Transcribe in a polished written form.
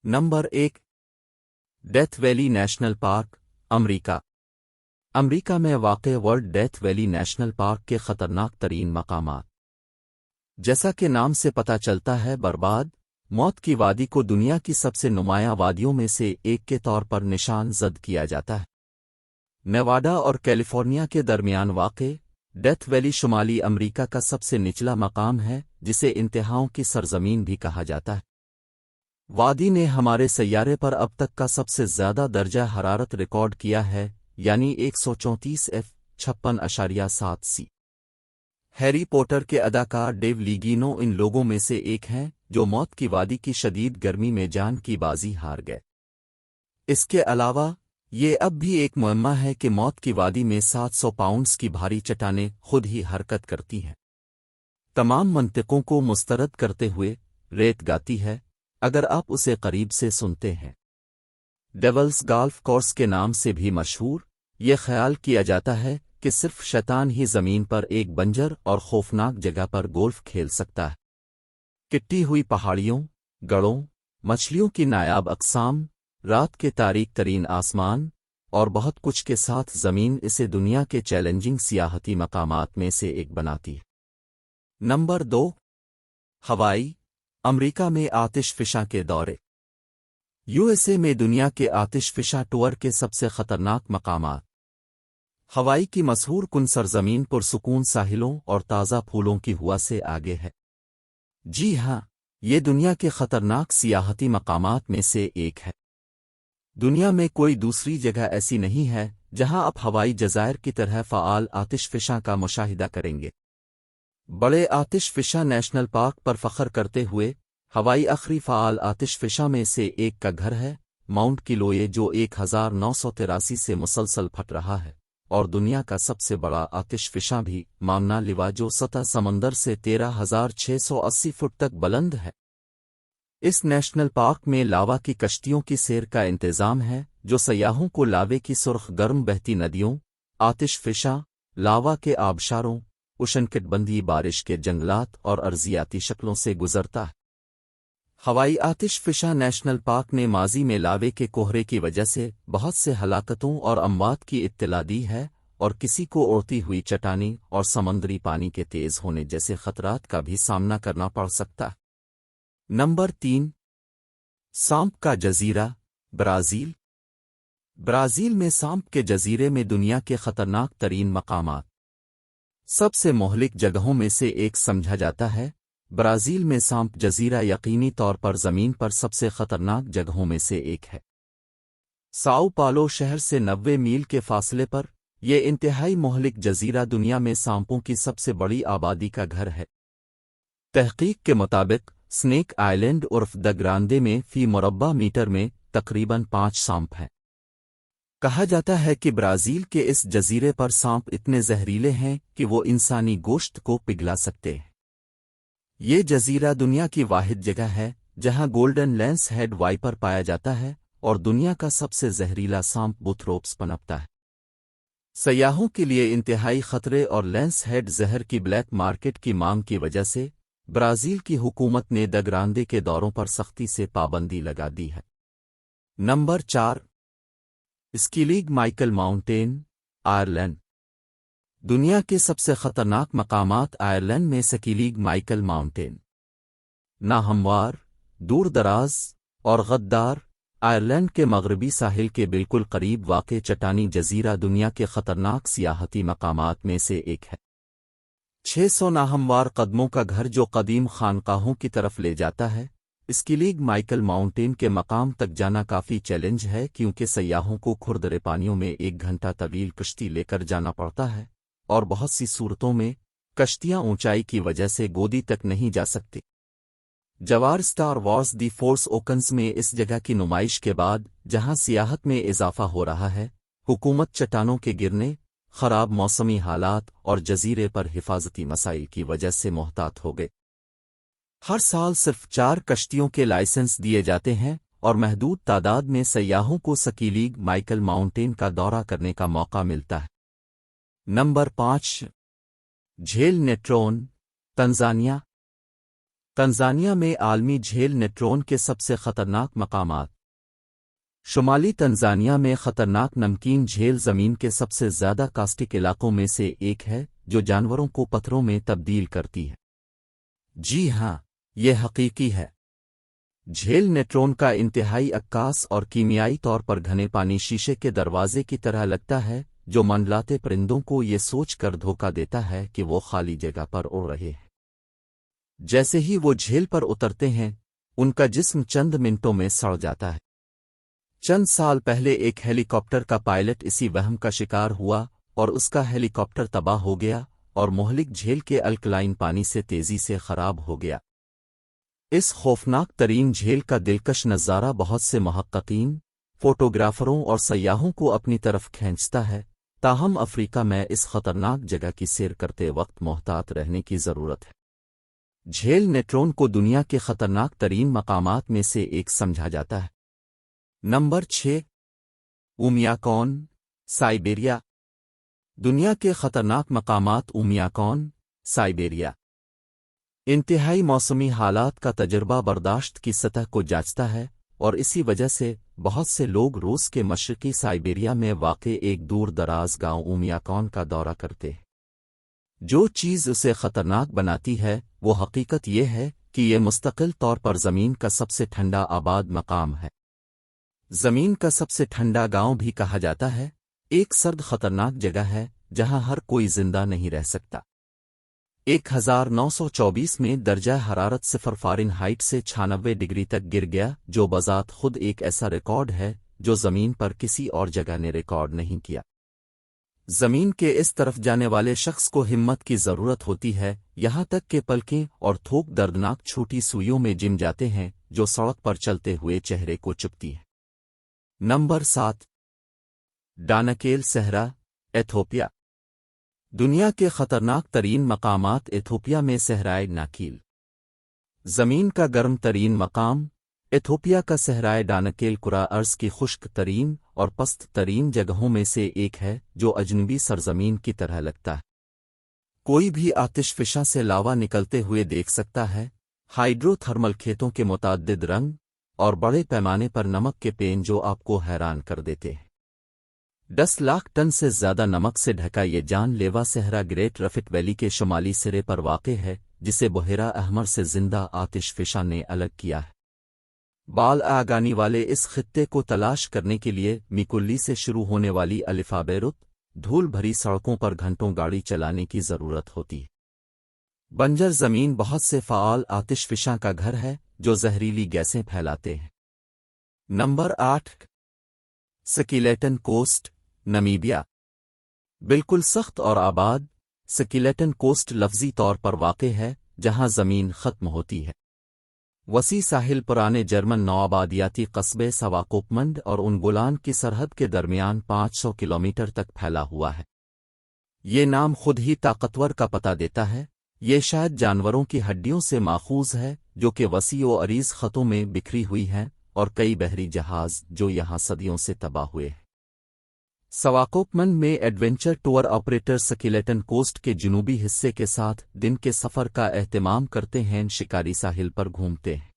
Number 1। Death Valley National Park, America. America में वाक़ world Death Valley National Park के ख़तरनाक तरीन मकामात। जैसा कि नाम से पता चलता है, बर्बाद मौत की वादी को दुनिया की सबसे नुमायां वादियों में से एक के तौर पर निशान ज़द किया जाता है। नेवाडा और कैलिफोर्निया के दरमियान वाक़ डेथ वैली शुमाली अमरीका का सबसे निचला मकाम है, जिसे इंतहाओं की सरजमीन भी कहा जाता है। वादी ने हमारे सैयारे पर अब तक का सबसे ज़्यादा दर्जा हरारत रिकॉर्ड किया है, यानी 134 F 56.7 सी। हैरी पॉटर के अदाकार डेव लीगिनो इन लोगों में से एक हैं जो मौत की वादी की शदीद गर्मी में जान की बाजी हार गए। इसके अलावा ये अब भी एक मुअम्मा है कि मौत की वादी में 700 पाउंड्स की भारी चट्टानें खुद ही हरकत करती हैं। तमाम मंतिकों को मुस्तरद करते हुए रेत गाती है अगर आप उसे करीब से सुनते हैं। डेवल्स गाल्फ कोर्स के नाम से भी मशहूर, ये ख्याल किया जाता है कि सिर्फ शैतान ही ज़मीन पर एक बंजर और खौफनाक जगह पर गोल्फ खेल सकता है। किट्टी हुई पहाड़ियों, गढ़ों, मछलियों की नायाब अक़साम, रात के तारीक तरीन आसमान और बहुत कुछ के साथ ज़मीन इसे दुनिया के चैलेंजिंग सियाहती मकामात में से एक बनाती है। नंबर 2। हवाई, अमरीका में आतिशफ़िशा के दौरे। यूएसए में दुनिया के आतिशफ़िशा टूर के सबसे ख़तरनाक मकामात। हवाई की मशहूर कुन सरजमीन पुरसुकून साहिलों और ताज़ा फूलों की हुआ से आगे है। जी हाँ, ये दुनिया के ख़तरनाक सियाहती मकामात में से एक है। दुनिया में कोई दूसरी जगह ऐसी नहीं है जहां आप हवाई जज़ायर की तरह फ़आल आतिशफ़िशा का मुशाहिदा करेंगे। बड़े आतिशफ़िशा नेशनल पार्क पर फ़ख्र करते हुए हवाई आखिरी फ़आल आतिशफ़िशा में से एक का घर है, माउंट किलोए, जो 1983 से मुसलसल फट रहा है, और दुनिया का सबसे बड़ा आतिशफ़िशा भी मामना लिवा, जो सतह समंदर से 13,680 फुट तक बुलंद है। इस नेशनल पार्क में लावा की कश्तियों की सैर का इंतज़ाम है, जो सयाहों को लावे की सुर्ख गर्म बहती नदियों, आतिशफ़िशा, लावा के आबशारों, उष्णकटिबंधीय बारिश के जंगलात और अर्जियाती शक्लों से गुजरता है। हवाई आतिशफ़िशा नेशनल पार्क ने माजी में लावे के कोहरे की वजह से बहुत से हलाकतों और अमवात की इत्तला दी है, और किसी को उड़ती हुई चट्टानी और समंदरी पानी के तेज़ होने जैसे खतरात का भी सामना करना पड़ सकता है। नंबर 3। सांप का जज़ीरा, ब्राज़ील। ब्राज़ील में सांप के जज़ीरे में दुनिया के ख़तरनाक तरीन मकामात। सबसे मोहलिक जगहों में से एक समझा जाता है। ब्राज़ील में सांप जज़ीरा यकीनी तौर पर ज़मीन पर सबसे ख़तरनाक जगहों में से एक है। साओ पालो शहर से 90 मील के फासले पर यह इंतहाई मोहलिक जज़ीरा दुनिया में सांपों की सबसे बड़ी आबादी का घर है। तहकीक के मुताबिक स्नेक आइलैंड उर्फ द ग्रांदे में फी मुरब्बा मीटर में तकरीबन 5 सांप हैं। कहा जाता है कि ब्राज़ील के इस जज़ीरे पर सांप इतने जहरीले हैं कि वो इंसानी गोश्त को पिघला सकते हैं। ये जज़ीरा दुनिया की वाहिद जगह है जहां गोल्डन लेंस हेड वाइपर पाया जाता है और दुनिया का सबसे जहरीला सांप बुथरोप्स पनपता है। सयाहों के लिए इंतहाई खतरे और लेंस हेड जहर की ब्लैक मार्केट की मांग की वजह से ब्राज़ील की हुकूमत ने द ग्रांदे के दौरों पर सख्ती से पाबंदी लगा दी है। Number 4। Skellig Michael mountain, Ireland. दुनिया के सबसे ख़तरनाक मकामात आयरलैंड में स्कीलिग माइकल माउंटेन। नाहमवार, दूर दराज और गद्दार, आयरलैंड के मगरबी साहिल के बिल्कुल करीब वाक़े चट्टानी जज़ीरा दुनिया के ख़तरनाक सियाहती मकामात में से एक है। 600 नाहमवार कदमों का घर जो कदीम खानकाहों की तरफ ले जाता है। स्कीलिग माइकल माउंटेन के मकाम तक जाना काफ़ी चैलेंज है, क्योंकि सयाहों को खुरदरे पानियों में 1 घंटा तवील कश्ती लेकर जाना पड़ता है, और बहुत सी सूरतों में कश्तियां ऊंचाई की वजह से गोदी तक नहीं जा सकती। जवार star Wars the force Okun's में इस जगह की नुमाइश के बाद, जहां सियाहत में इजाफा हो रहा है, हुकूमत चट्टानों के गिरने, खराब मौसमी हालात और जजीरे पर हिफाजती मसाइल की वजह से मोहतात हो गए। हर साल सिर्फ 4 कश्तियों के लाइसेंस दिए जाते हैं और महदूद तादाद में सयाहों को स्कीलिग माइकल माउंटेन का दौरा करने का मौका मिलता है। नंबर 5। झेल नेट्रोन, तंजानिया। تنزانیہ میں عالمی جھیل نیٹرون کے سب سے خطرناک مقامات۔ شمالی تنزانیہ میں خطرناک نمکین جھیل زمین کے سب سے زیادہ کاسٹک علاقوں میں سے ایک ہے جو جانوروں کو پتھروں میں تبدیل کرتی ہے۔ جی ہاں، یہ حقیقی ہے۔ جھیل نیٹرون کا انتہائی عکاس اور کیمیائی طور پر گھنے پانی شیشے کے دروازے کی طرح لگتا ہے جو منڈلاتے پرندوں کو یہ سوچ کر دھوکہ دیتا ہے کہ وہ خالی جگہ پر اڑ رہے ہیں۔ جیسے ہی وہ جھیل پر اترتے ہیں ان کا جسم چند منٹوں میں سڑ جاتا ہے۔ چند سال پہلے ایک ہیلی کاپٹر کا پائلٹ اسی وہم کا شکار ہوا اور اس کا ہیلی کاپٹر تباہ ہو گیا اور مہلک جھیل کے الکلائن پانی سے تیزی سے خراب ہو گیا۔ اس خوفناک ترین جھیل کا دلکش نظارہ بہت سے محققین، فوٹوگرافروں اور سیاحوں کو اپنی طرف کھینچتا ہے، تاہم افریقہ میں اس خطرناک جگہ کی سیر کرتے وقت محتاط رہنے کی ضرورت ہے۔ جھیل نیٹرون کو دنیا کے خطرناک ترین مقامات میں سے ایک سمجھا جاتا ہے۔ Number 6، Oymyakon, Siberia. دنیا کے خطرناک مقامات اومیاکون، سائبیریا۔ انتہائی موسمی حالات کا تجربہ برداشت کی سطح کو جانچتا ہے اور اسی وجہ سے بہت سے لوگ روس کے مشرقی سائبیریا میں واقع ایک دور دراز گاؤں اومیاکون کا دورہ کرتے ہیں۔ جو چیز اسے خطرناک بناتی ہے وہ حقیقت یہ ہے کہ یہ مستقل طور پر زمین کا سب سے ٹھنڈا آباد مقام ہے۔ زمین کا سب سے ٹھنڈا گاؤں بھی کہا جاتا ہے، ایک سرد خطرناک جگہ ہے جہاں ہر کوئی زندہ نہیں رہ سکتا۔ 1924 میں درجہ حرارت 0 فارنہائٹ سے 96 ڈگری تک گر گیا، جو بذات خود ایک ایسا ریکارڈ ہے جو زمین پر کسی اور جگہ نے ریکارڈ نہیں کیا۔ زمین کے اس طرف جانے والے شخص کو ہمت کی ضرورت ہوتی ہے، یہاں تک کہ پلکیں اور تھوک دردناک چھوٹی سوئیوں میں جم جاتے ہیں جو سڑک پر چلتے ہوئے چہرے کو چپتی ہیں۔ نمبر 7، ڈاناکیل صحرا، ایتھوپیا۔ دنیا کے خطرناک ترین مقامات ایتھوپیا میں صحرائے ناکیل۔ زمین کا گرم ترین مقام ایتھوپیا کا صحرائے ڈاناکیل کرہ ارض کی خشک ترین اور پست ترین جگہوں میں سے ایک ہے جو اجنبی سرزمین کی طرح لگتا ہے۔ کوئی بھی آتش فشاں سے لاوا نکلتے ہوئے دیکھ سکتا ہے، ہائیڈرو تھرمل کھیتوں کے متعدد رنگ اور بڑے پیمانے پر نمک کے پین جو آپ کو حیران کر دیتے ہیں۔ 10 لاکھ ٹن سے زیادہ نمک سے ڈھکا یہ جان لیوا صحرا گریٹ رفٹ ویلی کے شمالی سرے پر واقع ہے جسے بحیرہ احمر سے زندہ آتش فشاں نے الگ کیا ہے۔ بال آگانی والے اس خطے کو تلاش کرنے کے لیے میکولی سے شروع ہونے والی الفا بیروت دھول بھری سڑکوں پر گھنٹوں گاڑی چلانے کی ضرورت ہوتی ہے۔ بنجر زمین بہت سے فعال آتش فشاں کا گھر ہے جو زہریلی گیسیں پھیلاتے ہیں۔ Number 8، Skeleton Coast, Namibia. بالکل سخت اور آباد، سکیلیٹن کوسٹ لفظی طور پر واقع ہے جہاں زمین ختم ہوتی ہے۔ وسیع ساحل پرانے جرمن نوآبادیاتی قصبے سواکوپمنڈ اور انگولان کی سرحد کے درمیان 500 کلومیٹر تک پھیلا ہوا ہے۔ یہ نام خود ہی طاقتور کا پتہ دیتا ہے، یہ شاید جانوروں کی ہڈیوں سے ماخوذ ہے جو کہ وسیع و عریض خطوں میں بکھری ہوئی ہیں اور کئی بحری جہاز جو یہاں صدیوں سے تباہ ہوئے ہیں۔ سواکوپمنڈ میں ایڈونچر ٹور آپریٹر سکیلیٹن کوسٹ کے جنوبی حصے کے ساتھ دن کے سفر کا اہتمام کرتے ہیں، شکاری ساحل پر گھومتے ہیں۔